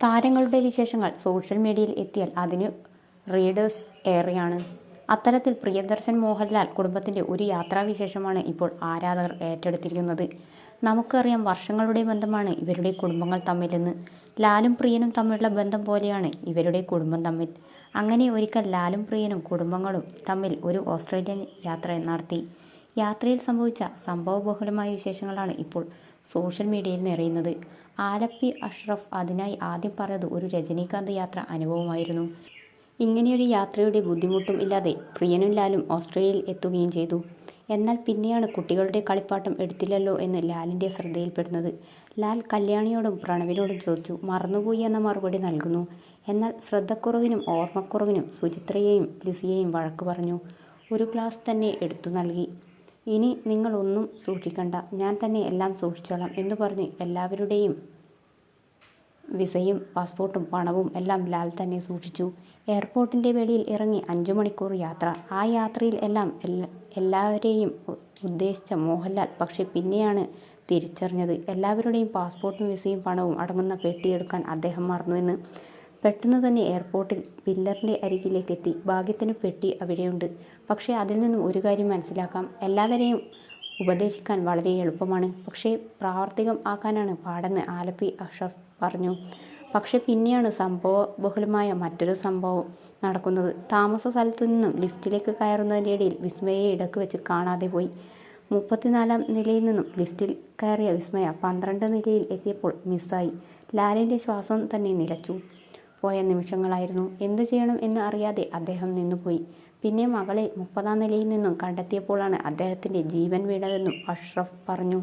താരങ്ങളുടെ വിശേഷങ്ങൾ സോഷ്യൽ മീഡിയയിൽ എത്തിയാൽ അതിന് റീഡേഴ്സ് ഏറെയാണ്. അത്തരത്തിൽ പ്രിയദർശൻ മോഹൻലാൽ കുടുംബത്തിൻ്റെ ഒരു യാത്രാവിശേഷമാണ് ഇപ്പോൾ ആരാധകർ ഏറ്റെടുത്തിരിക്കുന്നത്. നമുക്കറിയാം, വർഷങ്ങളുടെ ബന്ധമാണ് ഇവരുടെ കുടുംബങ്ങൾ തമ്മിലെന്ന്. ലാലും പ്രിയനും തമ്മിലുള്ള ബന്ധം പോലെയാണ് ഇവരുടെ കുടുംബം തമ്മിൽ. അങ്ങനെ ഒരിക്കൽ ലാലും പ്രിയനും കുടുംബങ്ങളും തമ്മിൽ ഒരു ഓസ്ട്രേലിയൻ യാത്ര നടത്തി. യാത്രയിൽ സംഭവിച്ച സംഭവബഹുലമായ വിശേഷങ്ങളാണ് ഇപ്പോൾ സോഷ്യൽ മീഡിയയിൽ നിറയുന്നത്. ആലപ്പി അഷ്റഫ് അതിനായി ആദ്യം പറഞ്ഞത് ഒരു രജനീകാന്ത് യാത്ര അനുഭവമായിരുന്നു. ഇങ്ങനെയൊരു യാത്രയുടെ ബുദ്ധിമുട്ടും ഇല്ലാതെ പ്രിയനും ലാലും ഓസ്ട്രേലിയയിൽ എത്തുകയും ചെയ്തു. എന്നാൽ പിന്നെയാണ് കുട്ടികളുടെ കളിപ്പാട്ടം എടുത്തില്ലല്ലോ എന്ന് ലാലിൻ്റെ ശ്രദ്ധയിൽപ്പെടുന്നത്. ലാൽ കല്യാണിയോടും പ്രണവിനോടും ചോദിച്ചു. മറന്നുപോയി എന്ന മറുപടി നൽകുന്നു. എന്നാൽ ശ്രദ്ധക്കുറവിനും ഓർമ്മക്കുറവിനും സുചിത്രയെയും ലിസിയെയും വഴക്ക് പറഞ്ഞു. ഒരു ഗ്ലാസ് തന്നെ എടുത്തു നൽകി. ഇനി നിങ്ങൾ ഒന്നും സൂക്ഷിക്കണ്ട, ഞാൻ തന്നെ എല്ലാം സൂക്ഷിച്ചോളാം എന്ന് പറഞ്ഞ് എല്ലാവരുടെയും വിസയും പാസ്പോർട്ടും പണവും എല്ലാം ലാൽ തന്നെ സൂക്ഷിച്ചു. എയർപോർട്ടിൻ്റെ വെളിയിൽ ഇറങ്ങി 5 മണിക്കൂർ യാത്ര. ആ യാത്രയിൽ എല്ലാവരെയും ഉദ്ദേശിച്ച മോഹൻലാൽ പക്ഷെ പിന്നെയാണ് തിരിച്ചറിഞ്ഞത് എല്ലാവരുടെയും പാസ്പോർട്ടും വിസയും പണവും അടങ്ങുന്ന പെട്ടിയെടുക്കാൻ അദ്ദേഹം മറന്നുവെന്ന്. പെട്ടെന്ന് തന്നെ എയർപോർട്ടിൽ പില്ലറിൻ്റെ അരികിലേക്ക് എത്തി. ഭാഗ്യത്തിന് പെട്ടി അവിടെയുണ്ട്. പക്ഷേ അതിൽ നിന്നും ഒരു കാര്യം മനസ്സിലാക്കാം, എല്ലാവരെയും ഉപദേശിക്കാൻ വളരെ എളുപ്പമാണ്, പക്ഷേ പ്രാവർത്തികം ആക്കാനാണ് പാടെന്ന് ആലപ്പി അഷ്റഫ് പറഞ്ഞു. പക്ഷെ പിന്നെയാണ് സംഭവബഹുലമായ മറ്റൊരു സംഭവം നടക്കുന്നത്. താമസ സ്ഥലത്തു നിന്നും ലിഫ്റ്റിലേക്ക് കയറുന്നതിൻ്റെ ഇടയിൽ വിസ്മയയെ ഇടയ്ക്ക് വെച്ച് കാണാതെ പോയി. 34-ാം നിലയിൽ നിന്നും ലിഫ്റ്റിൽ കയറിയ വിസ്മയ 12 നിലയിൽ എത്തിയപ്പോൾ മിസ്സായി. ലാലിൻ്റെ ശ്വാസം തന്നെ നിലച്ചു പോയ നിമിഷങ്ങളായിരുന്നു. എന്തു ചെയ്യണം എന്ന് അറിയാതെ അദ്ദേഹം നിന്നുപോയി. പിന്നെ മകളെ 30-ാം നിലയിൽ നിന്നും കണ്ടെത്തിയപ്പോഴാണ് അദ്ദേഹത്തിൻ്റെ ജീവൻ വീണതെന്നും അഷ്റഫ് പറഞ്ഞു.